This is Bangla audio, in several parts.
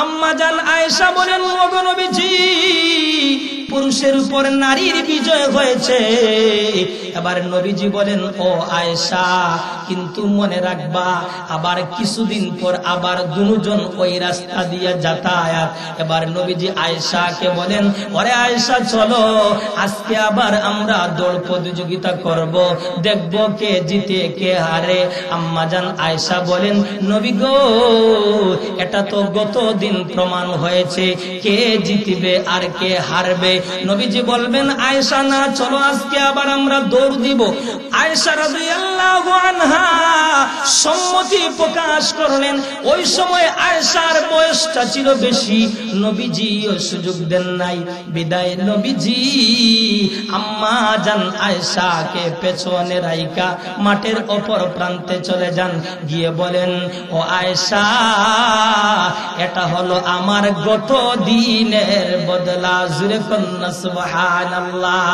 আম্মা জান আয়েশা বলেন, ওগো নবীজি, পুরুষের উপর নারীর বিজয় হয়েছে। এবার নবীজি বলেন, ও আয়েশা, কিন্তু মনে রাখবা, আবার কিছুদিন পর আবার দুজন ওই রাস্তা দিয়ে যাতায়াত। এবার নবীজি আয়েশাকে বলেন, ওরে আয়েশা, চলো আজকে আবার আমরা দৌড় প্রতিযোগিতা করব, দেখব কে জিতে কে হারে। আম্মা জান আয়েশা বলেন, নবী গো, এটা তো গত দিন প্রমাণ হয়েছে কে জিতবে আর কে হারবে। নবীজি বলবেন, আয়েশা না, চলো আজকে আবার আমরা দৌড় দিব। আয়েশা রাদিয়াল্লাহু আনহা সম্মতি প্রকাশ করলেন। ওই সময় আয়েশার বয়সটা ছিল বেশি, নবীজিও সুযোগ দেন নাই। বিদায় নবীজি আম্মা জান আয়েশাকে পেছনে রাইখা মাঠের অপর প্রান্তে চলে যান, গিয়ে বলেন, ও আয়েশা, এটা হলো আমার গত দিনের বদলা। জুরে কন্যা সুবহানাল্লাহ।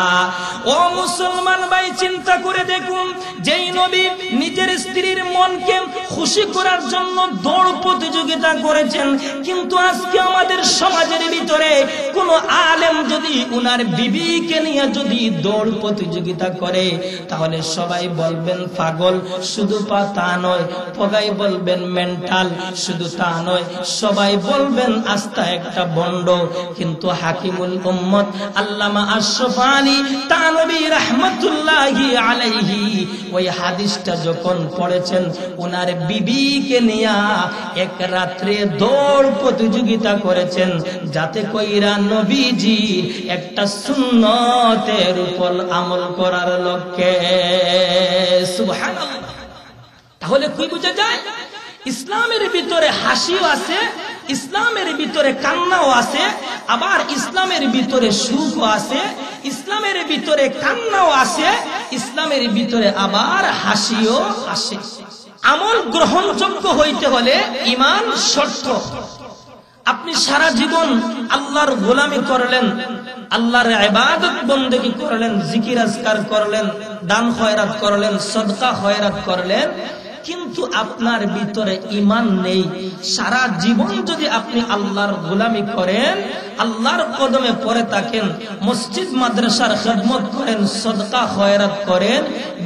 ও মুসলমান ভাই, চিন্তা করে দেখুন, যেই নবী নিজের স্ত্রীর মনকে খুশি করার জন্য দৌড় প্রতিযোগিতা করেছেন, কিন্তু আজকে আমাদের সমাজের ভিতরে কোন আলেম যদি উনার বিবিকে নিয়ে যদি দৌড় প্রতিযোগিতা করে, তাহলে সবাই বলবেন পাগল। শুধু তা নয়, পগাই বলবেন মেন্টাল। শুধু তা নয়, সবাই বলবেন আস্থা একটা বন্ড। কিন্তু হাকিমুল উম্মত আল্লামা আশরাফ আলী থানভী রাহমাতুল্লাহি আলাইহি ওই হাদিসটা যখন পড়েছেন, উনার বিবিকে নিয়ে এক রাত্রে দৌড় প্রতিযোগিতা করেছেন, যাতে কইরা নবীজি একটা সুন্নতের উপর আমল করার লক্ষ্যে। সুবহানাল্লাহ। তাহলে কি বুঝা যায়? ইসলামের ভিতরে হাসিও আছে, ইসলামের ভিতরে কান্নাও আছে, আবার ইসলামের ভিতরে সুখও আছে, ইসলামের ভিতরে কান্নাও আছে, ইসলামের ভিতরে আবার হাসিও আসে। আমল গ্রহণযোগ্য হইতে হলে ঈমান শর্ত। আপনি সারা জীবন আল্লাহর গোলামি করলেন, আল্লাহর ইবাদত বন্দেগী করলেন, জিকির আজকার করলেন, দান খয়রাত করলেন, সদকা খয়রাত করলেন, কিন্তু আপনার ভিতরে ঈমান নেই। সারা জীবন যদি আপনি আল্লাহর গোলামি করেন, আল্লাহর কদমে পড়ে থাকেন, মসজিদ মাদ্রাসার খেদমত করেন, সদকা খয়রাত করেন,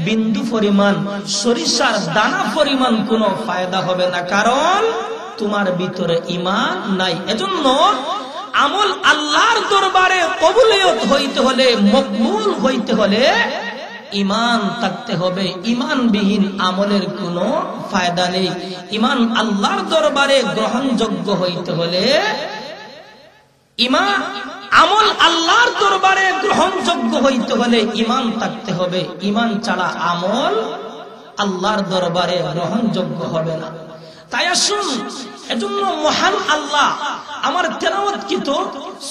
বিন্দু পরিমাণ, সরিষার দানা পরিমাণ কোনো ফায়দা হবে না, কারণ তোমার ভিতরে ঈমান নাই। এজন্য আমল আল্লাহর দরবারে কবুলিয়ত হইতে হলে, মকবুল হইতে হলে ঈমান থাকতে হবে। ঈমানবিহীন আমলের কোনো ফায়দা নেই। ঈমান আল্লাহর দরবারে গ্রহণযোগ্য হইতে হলে, আমল আল্লাহর দরবারে গ্রহণযোগ্য হইতে হলে ঈমান থাকতে হবে। ঈমান ছাড়া আমল আল্লাহর দরবারে গ্রহণযোগ্য হবে না। তাই আসুন, এজন্য মহান আল্লাহ আমার তেলাওয়াতকৃত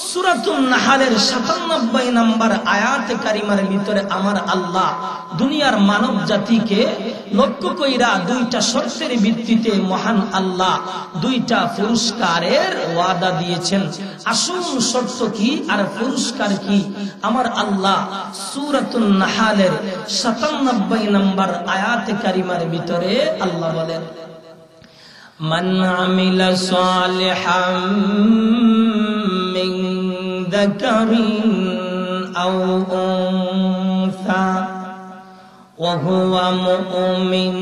সূরাতুন নাহলের ৯৭ নম্বর আয়াতে কারিমার ভিতরে আমার আল্লাহ দুনিয়ার মানব জাতিকে লক্ষ্য কইরা দুইটা শর্তের ভিত্তিতে মহান আল্লাহ দুইটা পুরস্কারের ওয়াদা দিয়েছেন। আসুন, শর্ত কি আর পুরস্কার কি? আমার আল্লাহ সূরাতুন নাহলের ৯৭ নম্বর আয়াতে কারিমার ভিতরে আল্লাহ বলেন, من عمل صالحا من ذكر أو أنثى وهو مؤمن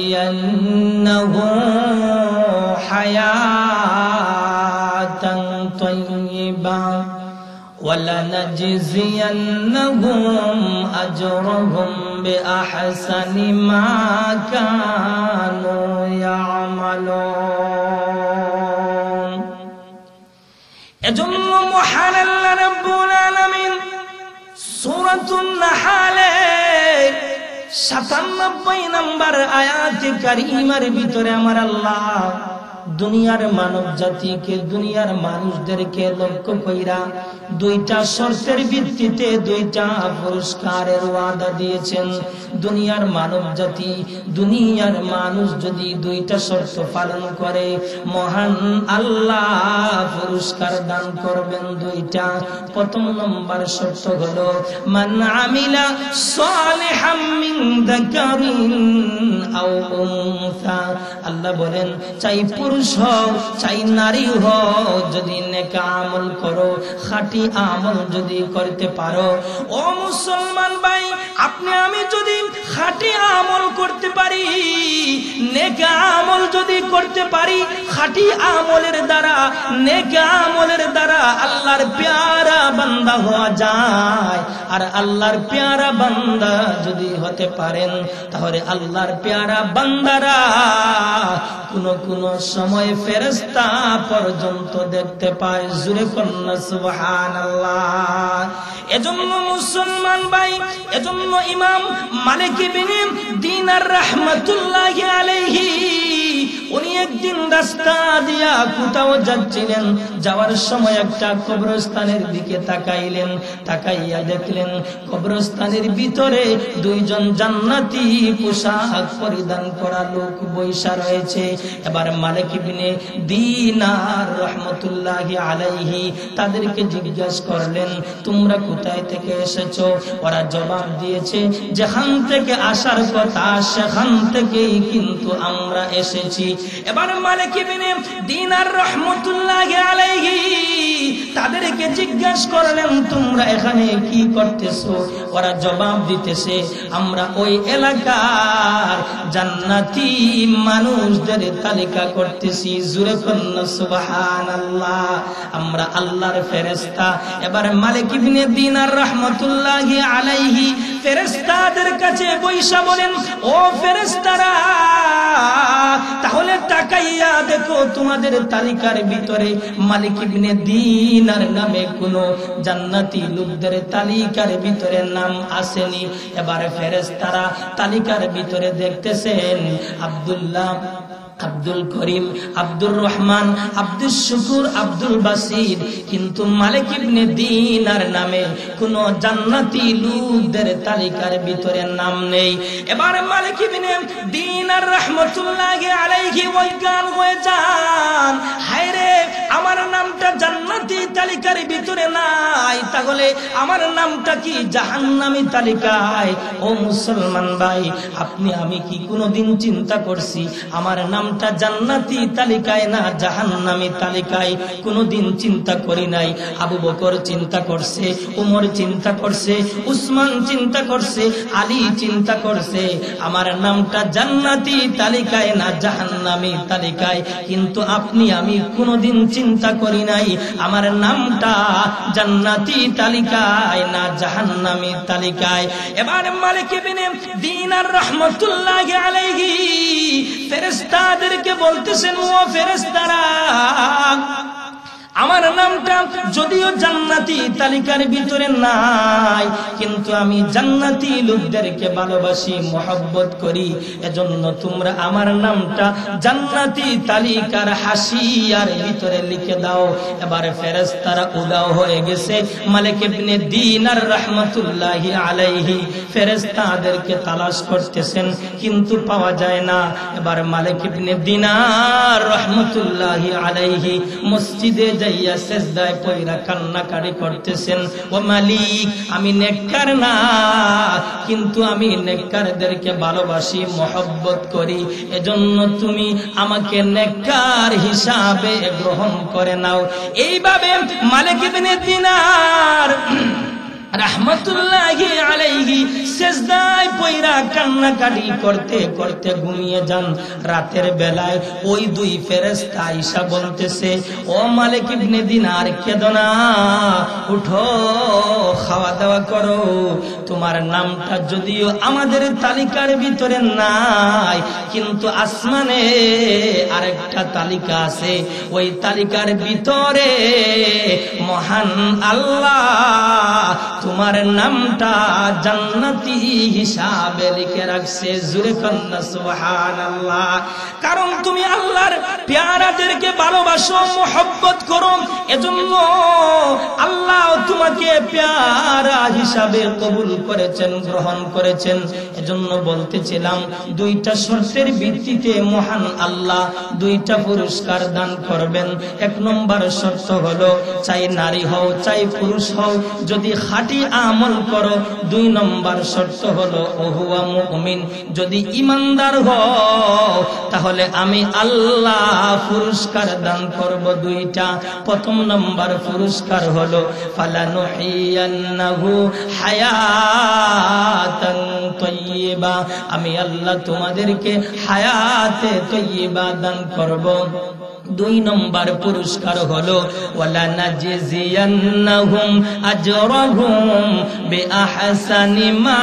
فلنحيينه حياة طيبة وَلَنَجْزِيَنَّهُمْ أَجْرَهُمْ بِأَحْسَنِ مَا كَانُوا يَعْمَلُونَ। এজন্য মহান আল্লাহ রাব্বুল আলামিন সূরাতুন নাহলের ৯৭ নম্বর আয়াতে কারিমার ভিতরে আমার আল্লাহ দুনিয়ার মানব জাতিকে, দুনিয়ার মানুষদেরকে লক্ষ্য কইরা দুইটা শর্তের ভিত্তিতে দুইটা পুরস্কারের ওয়াদা দিয়েছেন। দুনিয়ার মানব জাতি, দুনিয়ার মানুষ যদি দুইটা শর্ত পালন করে, মহান আল্লাহ পুরস্কার দান করবেন দুইটা। প্রথম নম্বর শর্ত হলো মান আমিলা সালিহাম মিন যাকারিন আও উনসা। আল্লাহ বলেন, চাই পুরুষ পুরুষ হও চাই নারী হও, যদি নেক আমল করো, খাঁটি আমল যদি করতে পারো, ও মুসলমান ভাই, আপনি আমি যদি খাঁটি আমল করতে পারি, নেক আমল যদি করতে পারি, খাঁটি আমলের দ্বারা, নেক আমলের দ্বারা আল্লাহর প্যারা বান্দা হওয়া যায়। আর আল্লাহর প্যারা বান্দা যদি হতে পারেন, তাহলে আল্লাহর প্যারা বান্দারা কোন সময় ফেরেশতা পর্যন্ত দেখতে পায়। জোরে কন্না সুবহানাল্লাহ। এজন্য মুসলমান ভাই, এজন্য ইমাম মালিক ইবনে দিনার রাহমাতুল্লাহি আলাইহি উনি একদিন রাস্তা দিয়া কোথাও যাচ্ছিলেন, যাওয়ার সময় একটা কবরস্থানের দিকে তাকাইলেন, তাকাইয়া দেখলেন কবরস্থানের ভিতরে দুইজন জান্নাতি পোশাক পরিধান করা লোক বৈশা রয়েছে। এবার মালিক ইবনে দিনার রাহমাতুল্লাহি আলাইহি তাদেরকে জিজ্ঞাসা করলেন, তোমরা কোথায় থেকে এসেছো? ওরা জবাব দিয়েছে, যেখান থেকে আসার কথা সেখান থেকেই কিন্তু আমরা এসেছি। এবার মালিক ইবনে দিনার রাহমাতুল্লাহি আলাইহি তাদেরকে জিজ্ঞাসা করলেন, তোমরা এখানে কি করতেছো? ওরা জবাব দিতেছে, আমরা ওই এলাকার জান্নাতি মানুষদের তালিকা করতেছি। জোরে কন্না সুবহানাল্লাহ। আমরা আল্লাহর ফেরেশতা। এবার মালিক ইবনে দিনার রাহমাতুল্লাহি আলাইহি ফেরেশতাদের কাছে বৈশা বলেন, ও ফেরেশতারা, তাহলে তাকাইয়া দেখো তোমাদের তালিকার ভিতরে মালিক ইবনে দিনার নামে কোন জান্নাতি লোকদের তালিকার ভিতরে নাম আসেনি। এবার ফেরেশতারা তালিকার ভিতরে দেখতেছেন আব্দুল্লাহ, আব্দুল করিম, আব্দুর রহমান, আব্দুল শুকুর, আব্দুল বাসির, কিন্তু মালিক ইবনে দিনার নামে কোন জান্নাতি লোকদের তালিকার ভিতরে নাম নেই। এবার মালিক ইবনে দিনার রাহমাতুল্লাহি আলাইহি ওয়াজ্ঞান হয়ে যান, হায় রে, আমার নামটা জান্নাতি তালিকার ভিতরে নাই, তাহলে আমার নামটা কি জাহান্নামী তালিকায়? ও মুসলমান ভাই, আপনি আমি কি কোনোদিন চিন্তা করছি আমার নামটা জান্নাতি তালিকায় না জাহান্নামী তালিকায়? কোনোদিন চিন্তা করি নাই। আবু বকর চিন্তা করছে, উমর চিন্তা করছে, উসমান চিন্তা করছে, আলী চিন্তা করছে আমার নামটা জান্নাতি তালিকায় না জাহান্নামী তালিকায়, কিন্তু আপনি আমি কোনোদিন চিন্তা করি নাই আমার নামটা জান্নাতি তালিকায় না জাহান্নামী তালিকায়। এবার মালিক ইবনে দিনার রাহমাতুল্লাহি আলাইহি ফেরেশতাদেরকে বলতেছেন, ও ফেরেশতারা, আমার নামটা যদিও জান্নাতি তালিকার ভিতরে নাই, কিন্তু আমি জান্নাতি লোকদেরকে ভালোবাসি, মহব্বত করি, এজন্য তোমরা আমার নামটা জান্নাতি তালিকার হাসিয়ার ভিতরে লিখে দাও। এবার ফেরেশতারা উদাও হয়ে গেছে। মালিক ইবনে দিনার রাহমাতুল্লাহি আলাইহি ফেরেশতাদেরকে তালাশ করতেছেন, কিন্তু পাওয়া যায় না। এবার মালিক ইবনে দিনার রাহমাতুল্লাহি আলাইহি মসজিদে যাইয়া সেজদায় পড়া কান্নাকাটি করতেছেন, ও মালিক, আমি নেককার না, কিন্তু আমি নেককারদেরকে ভালোবাসি, মহব্বত করি, এজন্য তুমি আমাকে নেককার হিসাবে গ্রহণ করে নাও। এইভাবে মালিক ইবনে দিনার রাহমাতুল্লাহি আলাইহি সেজদায় পয়রা কান্নাকাটি করতে করতে ঘুমিয়ে যান। রাতের বেলায় ওই দুই ফেরেশতা আয়েশা বলতেছে, ও মালিক ইবনে দিনার, কেঁদো না, উঠো, খাওয়া দাওয়া করো। তোমার নামটা যদিও আমাদের তালিকার ভিতরে নাই, কিন্তু আসমানে আরেকটা তালিকা আছে, ওই তালিকার ভিতরে মহান আল্লাহ তোমার নামটা জান্নাতি হিসাবে লিখে রাখছে। জোরে কন্না সুবহানাল্লাহ। কারণ তুমি আল্লাহর প্যারাদেরকে ভালোবাসো, মহব্বত করো, এজন্য আল্লাহ তোমাকে প্যারা হিসাবে কবুল করেছেন, গ্রহণ করেছেন। এজন্য বলতেছিলাম, দুইটা শর্তের ভিত্তিতে মহান আল্লাহ দুইটা পুরস্কার দান করবেন। এক নম্বর শর্ত হলো, চাই নারী হও চাই পুরুষ হও, যদি খাঁটি আমল করো। দুই নম্বর শর্ত হলো ওহুয়া মুমিন, যদি ইমানদার হও তাহলে আমি আল্লাহ পুরস্কার দান করব দুইটা। প্রথম নম্বর পুরস্কার হলো ফালানুহিয়ান্নাহু হায়াতান তাইয়্যিবা, আমি আল্লাহ তোমাদেরকে হায়াতে তাইয়্যিবা দান করব। দুই নম্বর পুরস্কার হলো ওয়ালা নাজজিয়ান্নাহুম আজরাহুম বিআহসানি মা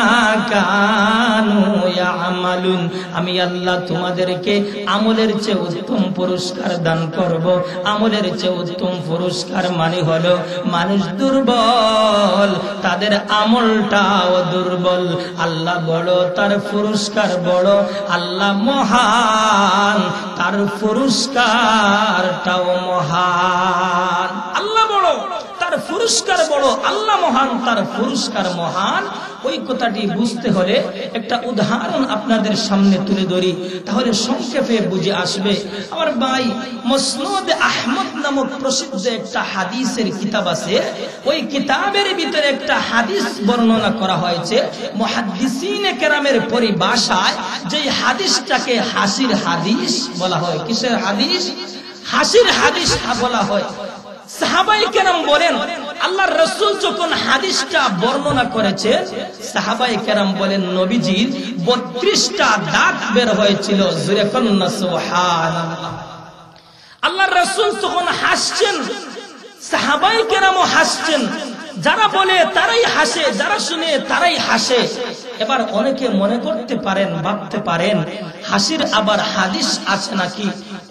কানু ইয়ামালুন, আমি আল্লাহ তোমাদেরকে আমলের চেয়ে উত্তম পুরস্কার দান করব। আমলের চেয়ে উত্তম পুরস্কার মানে হলো মানুষ দুর্বল, তাদের আমলটাও দুর্বল। আল্লাহ বড়, তার পুরস্কার বড়। আল্লাহ মহান, তার পুরস্কারটাও মহান। আল্লাহ বড়, তার পুরস্কার বড়। আল্লাহ মহান, তার পুরস্কার মহান। ওই কথাটি বুঝতে হলে একটা উদাহরণ আপনাদের সামনে তুলে ধরি, তাহলে সংক্ষেপে বুঝে আসবে। আমার ভাই, মুসনাদ আহমদ নামক প্রসিদ্ধ একটা হাদিসের কিতাব আছে। ওই কিতাবের ভিতরে একটা হাদিস বর্ণনা করা হয়েছে মুহাদ্দিসিনে কেরামের পরিভাষায়। যে হাদিসটাকে হাসির হাদিস বলা হয়। কিসের হাদিস? হাসির হাদিস বলা হয়। সাহাবায়ে কেরাম বলেন, আল্লাহর রাসূল যখন হাদিসটা বর্ণনা করেছে, সাহাবায়ে কেরাম বলেন নবীজির 32টা দাঁত বের হয়েছিল। জোরে কন্না সুবহানাল্লাহ। আল্লাহর রাসূল তখন হাসছেন, সাহাবায়ে কেরামও হাসছেন। যারা বলে তারাই হাসে, যারা শুনে তারাই হাসে। এবার অনেকে মনে করতে পারেন, ভাবতে পারেন হাসির আবার হাদিস আছে নাকি?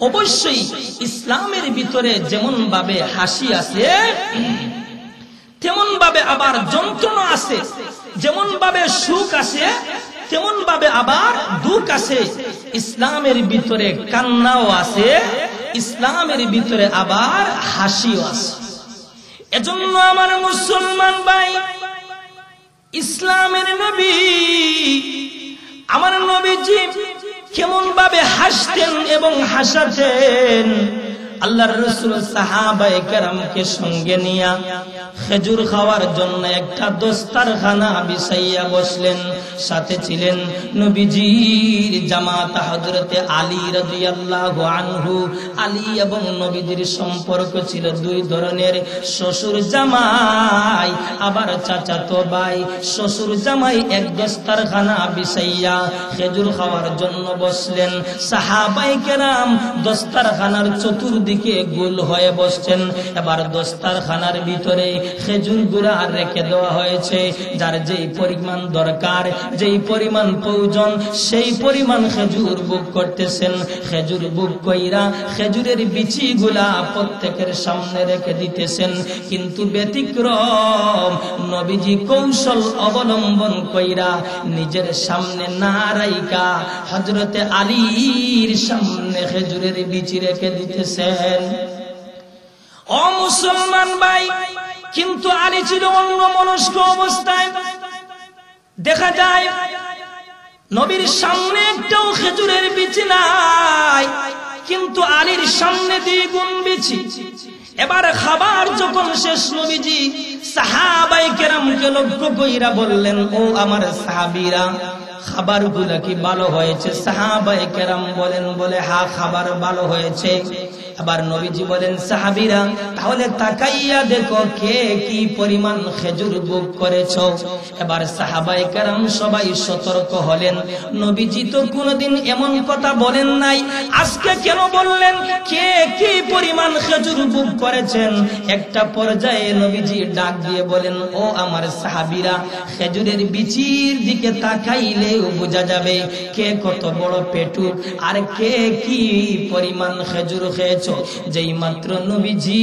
অবশ্যই ইসলামের ভিতরে যেমন ভাবে হাসি আছে, তেমন ভাবে আবার যন্ত্রণা আছে। যেমন ভাবে সুখ আছে, তেমন ভাবে আবার দুঃখ আছে। ইসলামের ভিতরে কান্নাও আছে, ইসলামের ভিতরে আবার হাসিও আছে। এজন্য আমার মুসলমান ভাই, ইসলামের নবী, আমার নবীজি কেমন ভাবে হাসতেন এবং হাসাতেন। আল্লাহর রাসূল সাহাবায়ে কেরামকে সঙ্গে নিয়া খেজুর খাওয়ার জন্য একটা দস্তারখানা বিছাইয়া বসলেন। সাথে ছিলেন নবীজির জামাতা হযরতে আলী রাদিয়াল্লাহু আনহু। আলী এবং নবীজির সম্পর্ক ছিল দুই ধরনের, শ্বশুর জামাই আবার চাচাতো ভাই। শ্বশুর জামাই এক দস্তারখানা বিছাইয়া খেজুর খাওয়ার জন্য বসলেন। সাহাবায়ে কেরাম দস্তারখানার চতুর্দিকে গোল হয়ে বসছেন। এবার দস্তারখানার ভিতরে খেজুর গুড়া রেখে দেওয়া হয়েছে। যার যেই পরিমাণ দরকার, যেই পরিমাণ প্রয়োজন, সেই পরিমাণ খেজুর বুক করতেছেন। খেজুর বুক কইরা খেজুরের বিচিগুলা প্রত্যেকের সামনে রেখে দিতেছেন। কিন্তু ব্যতিক্রম, নবীজি কৌশল অবলম্বন কইরা নিজের সামনে না রাইকা হযরতে আলীর সামনে খেজুরের বিচি রেখে দিতেছেন। ও মুসলমান ভাই, কিন্তু আলী ছিল অন্যমনস্ক অবস্থায়। দেখা যায় নবীর সামনে একটাও খেজুরের বিচি নাই, কিন্তু আলীর সামনে দ্বিগুণ বিচি। এবার খাবার যখন শেষ, নবীজি সাহাবায়ে কেরামকে লক্ষ্য কইরা বললেন, ও আমার সাহাবীরা, খাবারগুলো কি ভালো হয়েছে? সাহাবায়ে কেরাম বলেন, বলে হ্যাঁ, খাবার ভালো হয়েছে। আবার নবীজি বলেন, সাহাবীরা তাহলে তাকাইয়া দেখো কে কি পরিমাণ খেজুর বুক করেছো। এবার সাহাবায়ে কেরাম সবাই সতর্ক হলেন। নবীজি তো কোনোদিন এমন কথা বলেন নাই, আজকে কেন বললেন কে কি পরিমাণ খেজুর বুক করেছেন? একটা পর্যায়ে নবীজি ডাক দিয়ে বলেন, ও আমার সাহাবীরা, খেজুরের বিচির দিকে তাকাইলেও বোঝা যাবে কে কত বড় পেটুক আর কে কি পরিমাণ খেজুর খেয়েছে। যেই মাত্র নবীজি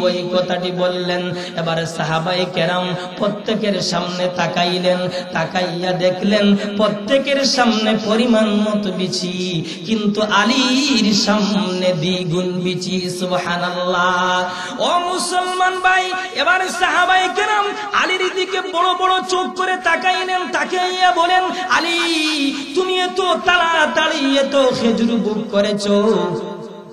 ওই কথাটি বললেন, এবার সাহাবায়ে কেরাম প্রত্যেকের সামনে তাকাইলেন। তাকাইয়া দেখলেন প্রত্যেকের সামনে পরিমাণ মতো বিচি, কিন্তু আলীর সামনে দ্বিগুণ বিচি। সুবহানাল্লাহ। ও মুসলমান ভাই, এবার সাহাবায়ে কেরাম আলীর দিকে বড় বড় চোখ করে তাকাইলেন। তাকাইয়া বলেন, আলী, তুমি এত তাড়াতাড়ি এত খেজুর বুক করেছো,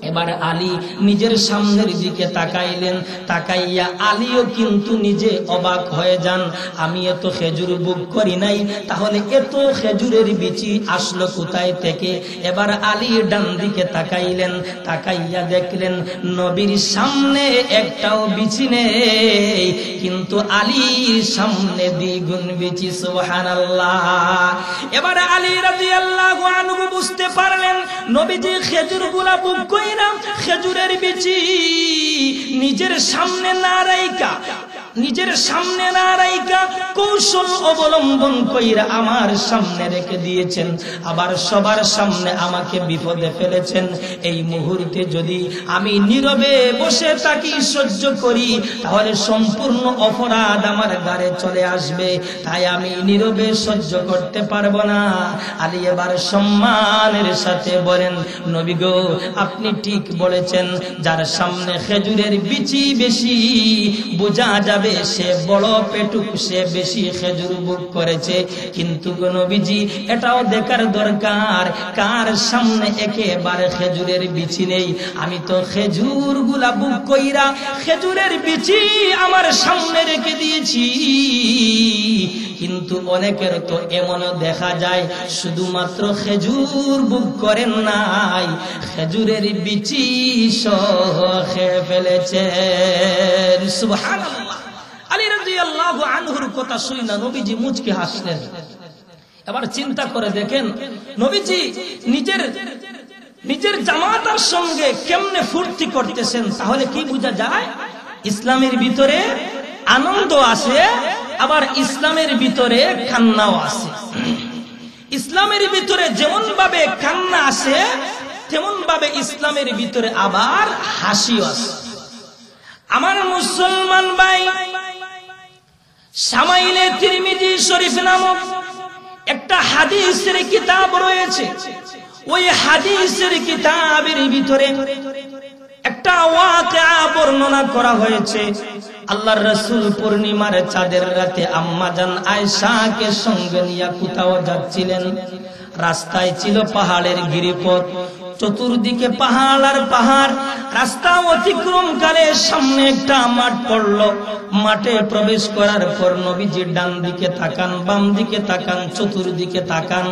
এবার আলী নিজের সামনের দিকে তাকাইলেন, তাকাইয়া আলীও কিন্তু নিজে অবাক হয়ে যান, আমি এত খেজুর বুক করি নাই, তাহলে এত খেজুরের বিচি আসলো কোথায় থেকে? এবার আলী ডান দিকে তাকাইলেন, তাকাইয়া দেখলেন নবীর সামনে একটাও বিচি নেই, কিন্তু আলীর সামনে দ্বিগুণ বিচি। সুবহানাল্লাহ। এবার আলী রাদিয়াল্লাহু আনহু বুঝতে পারলেন নবীজি খেজুরগুলা বুক কইরা খেজুরের বিচি নিজের সামনে না রাইকা কৌশল অবলম্বন কইরা আমার সামনে রেখে দিয়েছেন, আবার সবার সামনে আমাকে বিপদে ফেলেছেন। এই মুহূর্তে যদি আমি নীরবে বসে থাকি, সহ্য করি, তাহলে সম্পূর্ণ অপরাধ আমার ঘাড়ে চলে আসবে, তাই আমি নীরবে সহ্য করতে পারবো না। আলী এবার সম্মানের সাথে বলেন, নবী গো, আপনি ঠিক বলেছেন, যার সামনে খেজুরের বিচি বেশি বোঝা যাবে সে বড় পেটুক, সে বেশি খেজুর বুক করেছে। কিন্তু নবীজি এটাও দেখার দরকার কার সামনে একেবারে খেজুরের বিচি নেই। আমি তো খেজুর গুলা বুক কইরা খেজুরের বিচি আমার সামনে রেখে দিয়েছি, কিন্তু অনেকের তো এমনও দেখা যায় শুধুমাত্র খেজুর বুক করেন নাই, খেজুরের বিচি সহ খেয়ে ফেলেছেন। সুবহানাল্লাহ। আলী রাদিয়াল্লাহু আনহুর কথা শুনে নবীজি মুচকি হাসলেন। এবার চিন্তা করে দেখেন নবীজি নিজের জামাতার সঙ্গে কেমনে ফুর্তি করতেছেন, তাহলে কি বোঝা যায়? ইসলামের ভিতরে আনন্দ আছে, আবার ইসলামের ভিতরে কান্নাও আছে। ইসলামের ভিতরে যেমন ভাবে কান্না আছে, তেমন ভাবে ইসলামের ভিতরে আবার হাসিও আছে। আমার মুসলমান ভাই, শামাইলে তিরমিজি শরীফ নামক একটা হাদিসের কিতাব রয়েছে। ওই হাদিসের কিতাবের ভিতরে একটা ওয়াকিয়া বর্ণনা করা হয়েছে। আল্লাহর রাসূল পূর্ণিমার চাঁদের রাতে আম্মাজান আয়েশাকে সঙ্গে নিয়ে কোথাও যাচ্ছিলেন। রাস্তায় ছিল পাহাড়ের গিরিপথ, চতুর্দিকে পাহাড় আর পাহাড়। রাস্তা অতিক্রমকালে সামনে একটা মাঠ পড়ল। মাঠে প্রবেশ করার পর নবীজি ডান দিকে তাকান, বাম দিকে তাকান, চতুর্দিকে তাকান,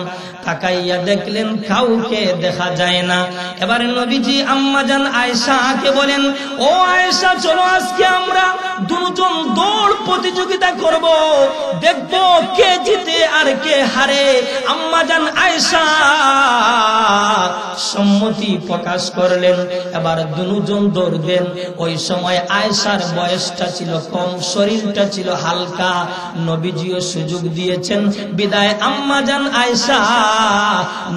তাকাইয়া দেখলেন কাউকে দেখা যায় না। এবারে নবীজি আম্মাজান আয়েশাকে বলেন, ও আয়েশা, চলো আজকে আমরা দুজন দৌড় প্রতিযোগিতা করব, দেখবো কে জিতে আর কে হারে। আম্মাজান আয়েশা সম্মতি প্রকাশ করলেন। এবার দুজন দৌড় দেন। ওই সময় আয়েশার বয়সটা ছিল কম, শরীরটা ছিল হালকা, নবীজিও সুযোগ দিয়েছেন। বিদায় আম্মাজান আয়েশা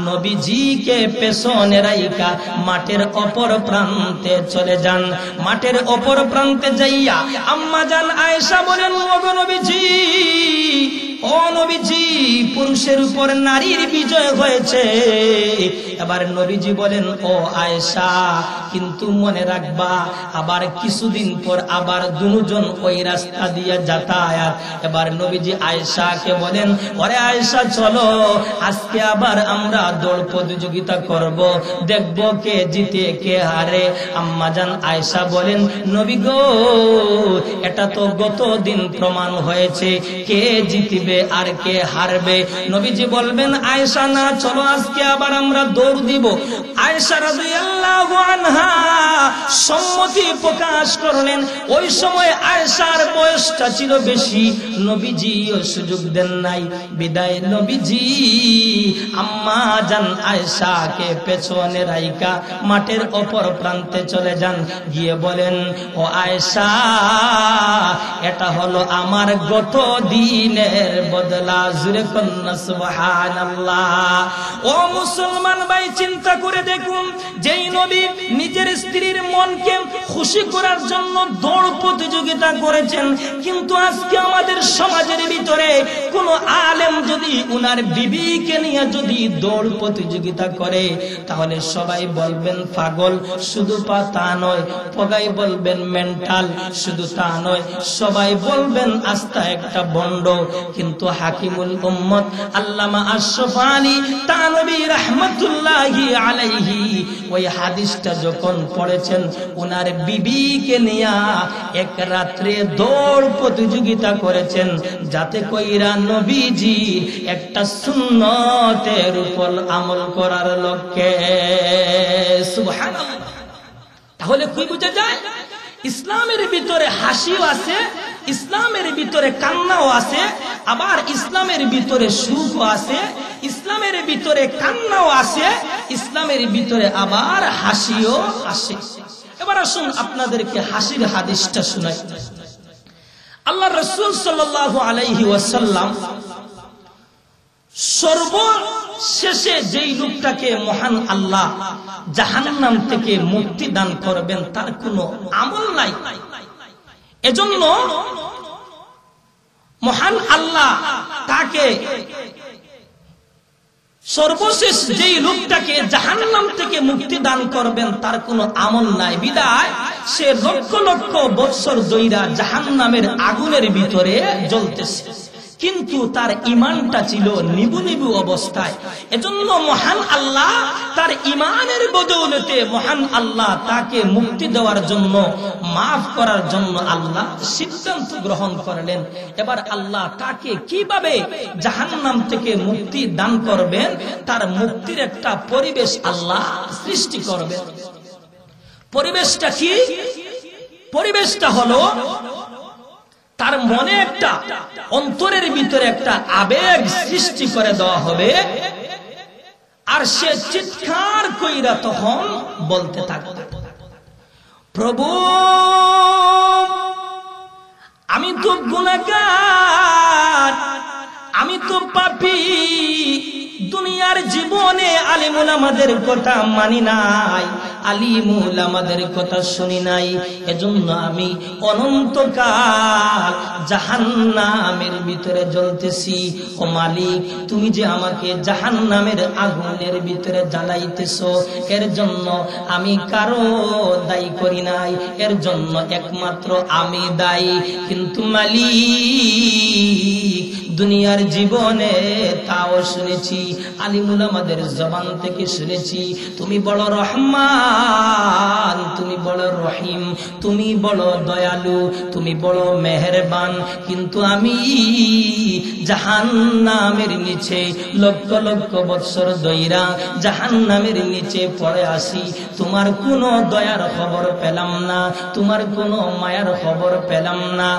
নবীজিকে পেছনে রাইখা মাঠের অপর প্রান্তে চলে যান। মাঠের অপর প্রান্তে যাইয়া আম্মাজান আয়েশা বলেন, ওগো নবীজি, ও নবীজি, পুরুষের উপর নারীর বিজয় হয়েছে। এবার নবীজি বলেন, ও আয়েশা, কিন্তু মনে রাখবা আবার কিছুদিন পর আবার দুজন ওই রাস্তা দিয়ে যাতায়াত। এবার নবীজি আয়েশাকে বলেন, ওরে আয়েশা, চলো আজকে আবার আমরা দৌড় প্রতিযোগিতা করব, দেখবো কে জিতে কে হারে। আম্মাজান আয়েশা বলেন, নবী গো, এটা তো গত দিন প্রমাণ হয়েছে কে জিতবে আর কে হারবে। নবীজি বলবেন, আয়েশা না, চলো আজকে আবার আমরা দৌড় দিব। আয়েশা রাদিয়াল্লাহু আনহা সম্মতি প্রকাশ করলেন। ওই সময় আয়েশার বয়সটা ছিল বেশি, নবীজিও সুযোগ দেন নাই। বিদায় নবীজি আম্মাজান আয়েশাকে পেছনে রাইখা মাঠের অপর প্রান্তে চলে যান। গিয়ে বলেন, ও আয়েশা, এটা হলো আমার গত দিনের বদলা। জুরে কন্যা সুবহানাল্লাহ। ও মুসলমান ভাই, চিন্তা করে দেখুন, যেই নবী নিজের স্ত্রীর মনকে খুশি করার জন্য দৌড় প্রতিযোগিতা করেছেন, কিন্তু আজকে আমাদের সমাজের ভিতরে কোন আলেম যদি উনার বিবিকে নিয়ে যদি দৌড় প্রতিযোগিতা করে, তাহলে সবাই বলবেন পাগল। শুধু তা নয়, সবাই বলবেন মেন্টাল। শুধু তা নয়, সবাই বলবেন আস্থা একটা বন্ড। কিন্তু হাকিমুল উম্মত আল্লামা আশরাফ আলী থানভী রাহমাতুল্লাহ রহমাতুল্লাহি আলাইহি ওই হাদিসটা যখন পড়েছেন ওনার বিবিকে নিয়ে এক রাত্রে দৌড় প্রতিযোগিতা করেছেন যাতে কইরা নবীজি একটা সুন্নতের উপর আমল করার লক্ষ্যে। সুবহানাল্লাহ। তাহলে কি বোঝা যায়? ইসলামের ভিতরে হাসিও আছে, ইসলামের ভিতরে কান্নাও আছে, আবার ইসলামের ভিতরে সুখও আছে, ইসলামের ভিতরে কান্নাও আছে, ইসলামের ভিতরে আবার হাসিও আসে। এবার আসুন আপনাদেরকে হাসির হাদিসটা শোনাই। আল্লাহ রাসূল সাল্লাল্লাহু আলাইহি ওয়াসাল্লাম সর্বশেষে যেই লোকটাকে মহান আল্লাহ জাহান্নাম থেকে মুক্তি দান করবেন তার কোনো আমল নাই, এজন্য মহান আল্লাহ তাকে সর্বশেষ যেই লোকটাকে জাহান্নাম থেকে মুক্তি দান করবেন তার কোনো আমল নাই, বিদায় সে লক্ষ লক্ষ বৎসর ধইরা জাহান্নামের আগুনের ভিতরে জ্বলতেছে, কিন্তু তার ঈমানটা ছিল নিবু নিবু অবস্থায়। এজন্য মহান আল্লাহ তার ঈমানের বদৌলতে মহান আল্লাহ তাকে মুক্তি দেওয়ার জন্য, মাফ করার জন্য আল্লাহ সিদ্ধান্ত গ্রহণ করলেন। এবার আল্লাহ তাকে কিভাবে জাহান্নাম থেকে মুক্তি দান করবেন, তার মুক্তির একটা পরিবেশ আল্লাহ সৃষ্টি করবেন। পরিবেশটা কি? পরিবেশটা হলো তার মনে একটা, অন্তরের ভিতরে একটা আবেগ সৃষ্টি করে দেওয়া হবে, আর সে চিৎকার কইরা তখন বলতে থাকবে, প্রভু আমি তো গুনাহগার, আমি তো পাপী, দুনিয়ার জীবনে আলিমুল আমাদের কথা মানি নাই, আলিমুল আমাদের কথা শুনি নাই, এজন্য আমি অনন্তকাল জাহান্নামের ভিতরে জ্বলতেছি। ও মালিক, তুমি যে আমাকে জাহান্নামের আগুনের ভিতরে জ্বালাইতেছো, এর জন্য আমি কারো দায়ী করি নাই, এর জন্য একমাত্র আমি দায়ী। কিন্তু মালিক, দুনিয়ার জীবনে তাও শুনেছি, আলিমুল আমাদের জবান থেকে শুনেছি, তুমি বড় রহমান, তুমি বড় রহিম, তুমি বড় দয়ালু, তুমি বড় মেহেরবান, কিন্তু আমি জাহান্নামের নিচে লক্ষ লক্ষ বৎসর ধইরা জাহান্নামের নিচে পড়ে আসি, তোমার কোনো দয়ার খবর পেলাম না, তোমার কোনো মায়ার খবর পেলাম না।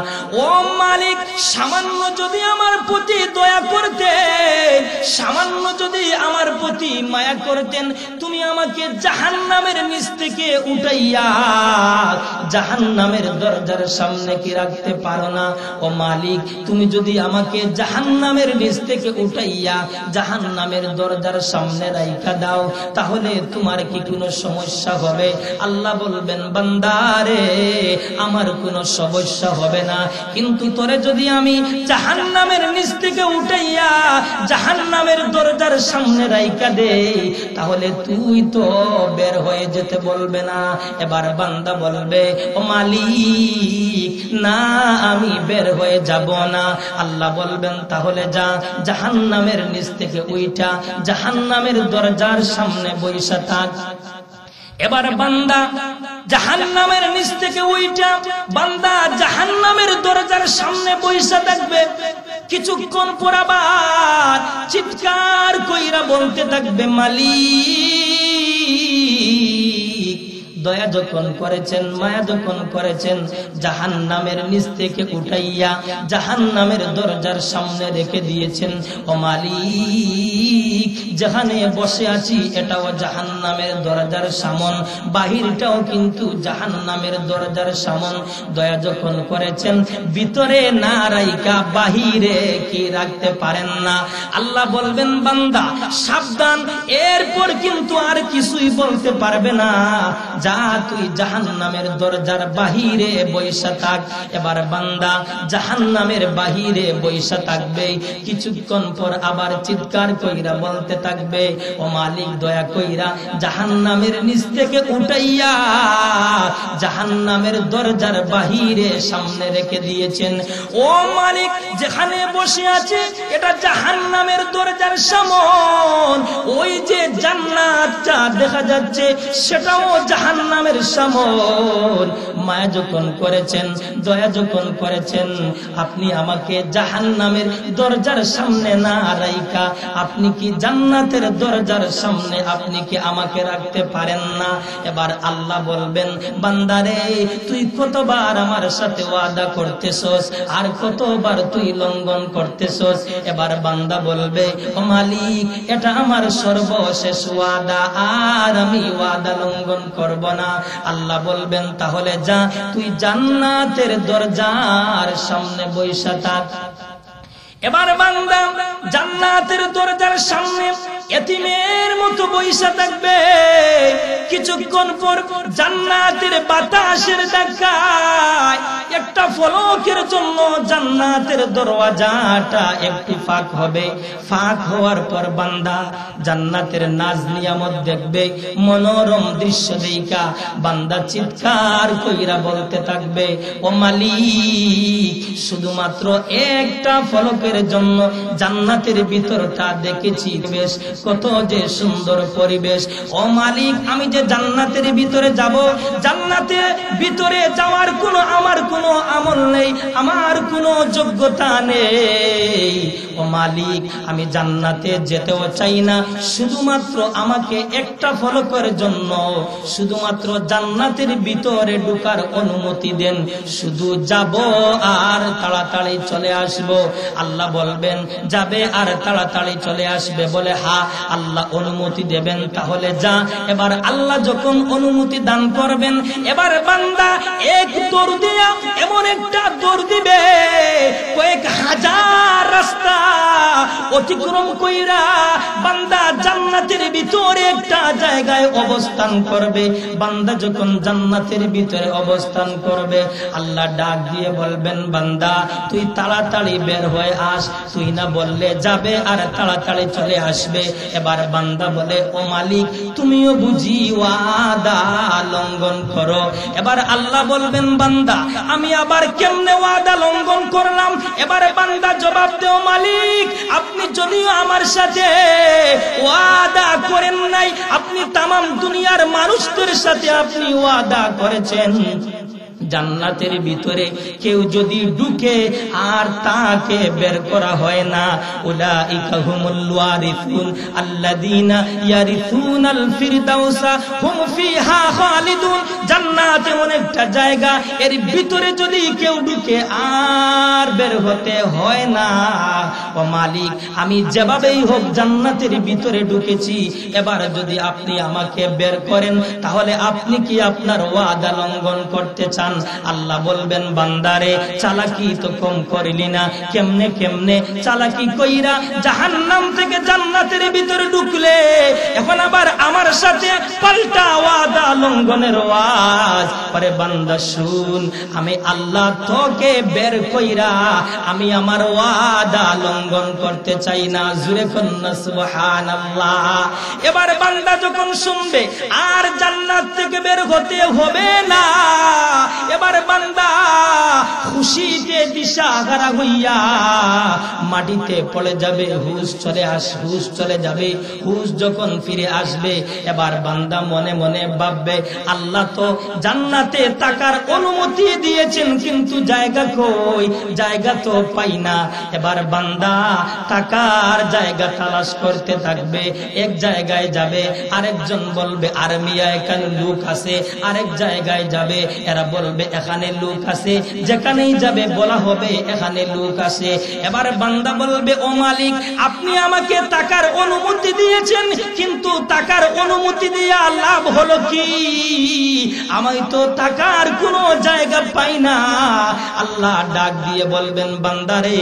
ও মালিক, সামান্য যদি আমার প্রতি দয়া করতেন, সামান্য যদি আমার প্রতি মায়া করতেন, তুমি আমাকে জাহান্নামের নিচ থেকে উঠাইয়া জাহান্নামের দরজার সামনে কি রাখতে পারো না? ও মালিক, তুমি যদি আমাকে জাহান্নামের নিচ থেকে উঠাইয়া জাহান্নামের দরজার সামনে রাইখা দাও, তাহলে তোমার কি কোনো সমস্যা হবে? আল্লাহ বলবেন, বান্দারে আমার কোনো সমস্যা হবে না, কিন্তু তোরে যদি আমি জাহান্নামের নিচ থেকে উঠাইয়া জাহান্নামের দরজার সামনে রাইখা দেই, তাহলে তুই তো বের হয়ে যেতে বলবে না। এবার বান্দা বলবে, ও মালিক, না আমি বের হয়ে যাব না। আল্লাহ বলবেন, তাহলে যা, জাহান্নামের নিচ থেকে উইঠা জাহান্নামের দরজার সামনে বইসা থাক। এবার বান্দা জাহান্নামের নিচ থেকে উইঠা বান্দা জাহান্নামের দরজার সামনে বইসা থাকবে। কিছুক্ষণ পর আবার চিৎকার কইরা বলতে থাকবে, মালিক, দয়া যখন করেছেন, মায়া যখন করেছেন, জাহান্নামের নিচ থেকে উঠাইয়া জাহান্নামের দরজার সামনে রেখে দিয়েছেন। ও মালিক, যেখানে বসে আছি এটাও জাহান্নামের দরজার সামন, বাহিরটাও কিন্তু জাহান্নামের দরজার সামন। দয়া যখন করেছেন, ভিতরে না রাইকা বাহিরে কি রাখতে পারেন না? আল্লাহ বলবেন, বান্দা সাবধান, এরপর কিন্তু আর কিছুই বলতে পারবে না, যা তুই জাহান্নামের দরজার বাহিরে বইসা থাক। এবার বান্দা জাহান্নামের বাহিরে বইসা থাকবে। কিছুক্ষণ পর আবার চিৎকার কইরা বলতে থাকবে, ও মালিক, দয়া কইরা জাহান্নামের নিচ থেকে উঠাইয়া জাহান্নামের দরজার বাহিরে সামনে রেখে দিয়েছেন। ও মালিক, যেখানে বসে আছে এটা জাহান্নামের দরজার সামন, ওই যে জান্নাতটা দেখা যাচ্ছে সেটাও জাহান্নামের সামন। মায়া যখন করেছেন, দয়া যখন করেছেন, আপনি আমাকে জাহান্নামের দরজার সামনে না রাইখা আপনি কি জান্নাতের দরজার সামনে আপনি কি আমাকে রাখতে পারেন না? এবার আল্লাহ বলবেন, বান্দারে তুই কতবার আমার সাথে ওয়াদা করতেছস, আর কতবার তুই লঙ্ঘন করতেছস। এবার বান্দা বলবে, ও মালিক, এটা আমার সর্বশেষ ওয়াদা, আর আমি ওয়াদা লঙ্ঘন করব না। আল্লাহ বলবেন, তাহলে যা, তুই জান্নাতের দরজার সামনে বইসা থাক। এবার বান্দা জান্নাতের দরজার সামনে এতিমের মতো বইসা থাকবে। কিছুক্ষণ পর জান্নাতের বাতাসের ধাক্কায় একটা ফলকের জন্য জান্নাতের দরওয়াজাটা একটু ফাঁক হবে। ফাঁক হওয়ার পর বান্দা জান্নাতের নাজ নিয়ামত দেখবে, মনোরম দৃশ্য দেখা বান্দা চিৎকার কইরা বলতে থাকবে, ও মালিক, শুধুমাত্র একটা ফলকের জন্য জান্নাতের ভিতরটা দেখেছি, বেশ কত যে সুন্দর পরিবেশ। ও মালিক, আমি যে জান্নাতের ভিতরে যাব, জান্নাতের ভিতরে যাওয়ার আমার কোনো আমল নেই, আমার কোনো যোগ্যতা নেই। ও মালিক, আমি জান্নাতে যেতেও চাই না, শুধুমাত্র আমাকে একটা ফলকের জন্য শুধুমাত্র জান্নাতের ভিতরে ঢোকার অনুমতি দেন, শুধু যাব আর তাড়াতাড়ি চলে আসব। আল্লাহ বলবেন, যাবে আর তাড়াতাড়ি চলে আসবে? বলে, হ্যাঁ। আল্লাহ অনুমতি দেবেন, তাহলে যা। এবার আল্লাহ যখন অনুমতি দান করবেন, এবার বান্দা এক দৌড় দিয়া এমন একটা দৌড় দিবে, কয়েক হাজার রাস্তা অতিক্রম কইরা বান্দা জান্নাতের ভিতরে একটা জায়গায় অবস্থান করবে। বান্দা যখন জান্নাতের ভিতরে অবস্থান করবে, আল্লাহ ডাক দিয়ে বলবেন, বান্দা তুই তাড়াতাড়ি বের হয়ে আস, তুই না বললে যাবে আর তাড়াতাড়ি চলে আসবে। এবার বান্দা বলে, ও মালিক, তুমিও বুঝি ওয়াদা লঙ্ঘন করো। এবার আল্লাহ বলবেন, বান্দা আমি আবার কেমনে ওয়াদা লঙ্ঘন করলাম? এবার বান্দা জবাব দেও, মালিক, আপনি যদিও আমার সাথে ওয়াদা করেন নাই, আপনি তামাম দুনিয়ার মানুষদের সাথে আপনি ওয়াদা করেছেন জান্নাতের ভিতরে কেউ যদি ঢুকে আর তাকে বের করা হয় না, উলাইকা হুমুল ওয়ারিসুন আল্লাযীনা ইয়ারিসুনাল ফিরদাউসা হুম ফিহা খালিদুন। জান্নাতে অনেকটা জায়গা, এর ভিতরে যদি কেউ ঢুকে আর বের হতে হয় না, ও মালিক, আমি যেভাবেই হোক জান্নাতের ভিতরে ঢুকেছি, এবার যদি আপনি আমাকে বের করেন, তাহলে আপনি কি আপনার ওয়াদা লঙ্ঘন করতে চান? আল্লাহ বলবেন, বান্দারে, চালাকি তো কম করিলি না, কেমনে কেমনে চালাকি কইরা জাহান্নাম থেকে জান্নাতের ভিতরে ঢুকলে, এখন আবার আমার সাথে পাল্টা ওয়াদা লঙ্ঘনের ওয়াজ। পরে বান্দা শুন, আমি আল্লাহ তোকে বের কইরা আমি আমার ওয়াদা লঙ্ঘন করতে চাই না। জুরে কন্না সুবহানাল্লাহ। এবার বান্দা যখন শুনবে আর জান্নাত থেকে বের হতে হবে না, এবার বান্দা খুশিতে দিশাহারা হইয়া মাটিতে পড়ে যাবে, হুশ চলে যাবে। হুশ যখন ফিরে আসবে, এবার বান্দা মনে মনে ভাববে, আল্লাহ তো জান্নাতে থাকার অনুমতি দিয়েছেন, কিন্তু জায়গা কই, জায়গা তো পাই না। এবার বান্দা থাকার জায়গা তালাশ করতে থাকবে। এক জায়গায় যাবে, আরেকজন বলবে আর্মিয়া এখানে লোক আছে, আরেক জায়গায় যাবে, এরা বলবে এখানে লোক আছে, যেখানেই যাবে বলা হবে এখানে লোক আছে। এবার বান্দা বলবে, ও মালিক, আপনি আমাকে টাকার অনুমতি দিয়েছেন, কিন্তু টাকার অনুমতি দিয়ে লাভ হলো কি? আমি তো টাকার কোনো জায়গা পাই না। আল্লাহ ডাক দিয়ে বলবেন, বান্দারে,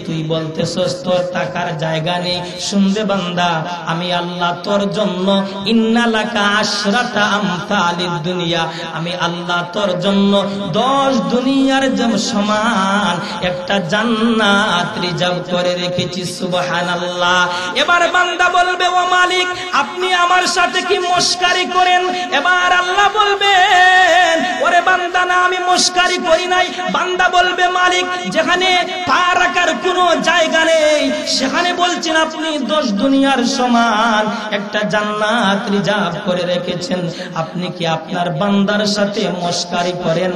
তুই বলতেছস তোর টাকার জায়গা নেই। শুনবে বান্দা, আমি আল্লাহ তোর জন্য ইন্নালাকা আশরাতা আমসালিদ দুনিয়া, আমি আল্লাহ তোর জন্য 10 দুনিয়ার সমান একটা জান্নাত রিজার্ভ করে রেখেছি। সুবহানাল্লাহ। এবার বান্দা বলবে, ও মালিক, আপনি আমার সাথে কি মস্কারি করেন? এবার আল্লাহ বলবেন, ওরে বান্দা না আমি মস্কারি করি নাই। বান্দা বলবে মালিক যেখানে পা রাখার কোনো জায়গা নেই সেখানে বলছেন আপনি 10 দুনিয়ার সমান একটা জান্নাত রিজার্ভ করে রেখেছেন, আপনি কি আপনার বান্দার সাথে মস্কারি করেন?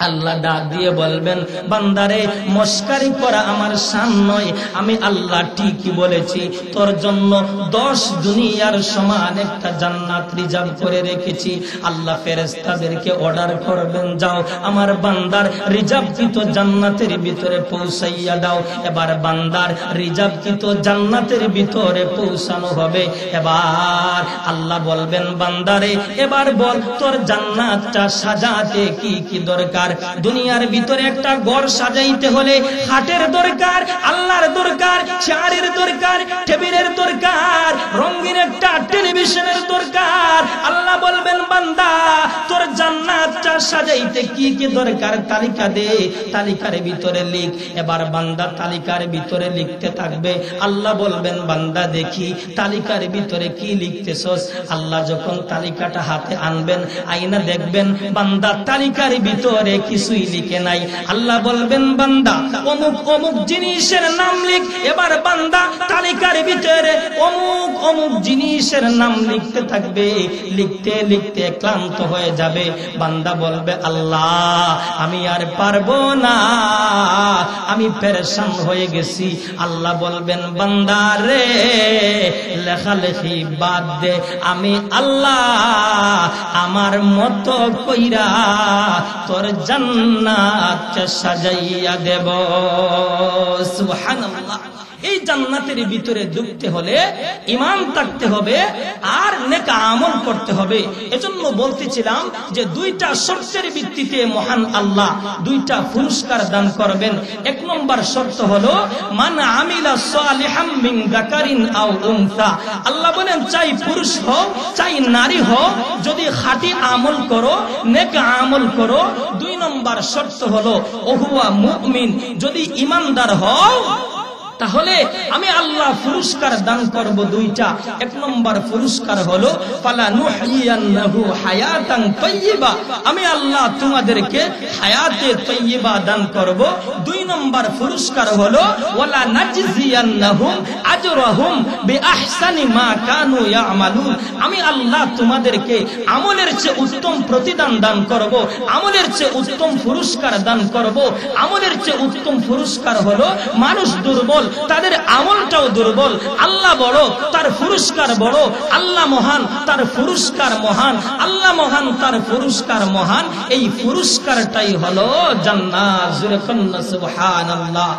আল্লাহ ডাক দিয়ে বলবেন বান্দারে মস্কারি করা আমার শান নয়, আমি আল্লাহ ঠিকই বলেছি তোর জন্য 10 দুনিয়ার সমান একটা জান্নাত রিজার্ভ করে রেখেছি। আল্লাহ ফেরেশতাদেরকে অর্ডার করবেন যাও আমার বান্দার রিজার্ভকৃত জান্নাতের ভিতরে পৌঁছাইয়া দাও। এবার বান্দার রিজার্ভকৃত জান্নাতের ভিতরে পৌঁছানো হবে। এবার আল্লাহ বলবেন বান্দারে এবার বল তোর জান্নাতটা সাজাতে কি কি দরকার। দুনিয়ার ভিতরে একটা ঘর সাজাইতে হলে খাটের দরকার, আল্লাহর দরকার, চেয়ারের দরকার, টেবিলের দরকার, রঙিন একটা টেলিভিশনের দরকার। আল্লাহ বলবেন বান্দা তোর জান্নাতটা সাজাইতে কি কি দরকার তালিকা দে, তালিকার ভিতরে লিখ। এবার বান্দা তালিকার ভিতরে লিখতে থাকবে। আল্লাহ বলবেন বান্দা দেখি তালিকার ভিতরে কি লিখতেছস। আল্লাহ যখন তালিকাটা হাতে আনবেন আইনা দেখবেন বান্দা তালিকার ভিতরে কিছুই লিখে নাই। আল্লাহ বলবেন বান্দা অমুক অমুক জিনিসের নাম লিখ। এবার বান্দা তালিকার ভিতরে অমুক অমুক জিনিসের নাম লিখতে থাকবে। লিখতে লিখতে ক্লান্ত হয়ে যাবে। বান্দা বলবে আল্লাহ আমি আর পারবো না, আমি পেরেশান হয়ে গেছি। আল্লাহ বলবেন বান্দা রে লেখালেখি বাদ দে, আমি আল্লাহ আমার মতো কইরা তোর জান্নাত সাজাইয়া দেব। সুবহানাল্লাহ। এই জান্নাতের ভিতরে ঢুকতে হলে ঈমান থাকতে হবে আর নেক আমল করতে হবে। এজন্য বলতেছিলাম যে 2টা শর্তের ভিত্তিতে মহান আল্লাহ 2টা পুরস্কার দান করবেন। 1 নম্বর শর্ত হলো মান আমিলা সালিহাম মিন যাকারিন আও উনসা। আল্লাহ বলেন চাই পুরুষ হও চাই নারী হও, যদি খাঁটি আমল করো নেক আমল করো। 2 নম্বর শর্ত হলো ওহুয়া মুমিন, যদি ঈমানদার হও তাহলে আমি আল্লাহ পুরস্কার দান করব 2টা। 1 নম্বর পুরস্কার হলো ফালা নুহইয়ান্নাহু হায়াতান তাইয়্যিবা, আমি আল্লাহ তোমাদেরকে হায়াতে তাইয়্যিবা দান করব। 2 নম্বর পুরস্কার হলো ওয়ালা নাজজিয়ান্নাহুম আজরাহুম বিআহসানি মা কানু ইয়ামালুন, আমি আল্লাহ তোমাদেরকে আমলের চেয়ে উত্তম প্রতিদান দান করব, আমলের চেয়ে উত্তম পুরস্কার দান করব। আমলের চেয়ে উত্তম পুরস্কার হলো মানুষ দুর্বল, তাদের আমলটাও দুর্বল। আল্লাহ বড়, তার পুরস্কার বড়। আল্লাহ মহান, তার পুরস্কার মহান। আল্লাহ মহান, তার পুরস্কার মহান। এই পুরস্কারটাই হলো জান্নাত। সুবহানাল্লাহ।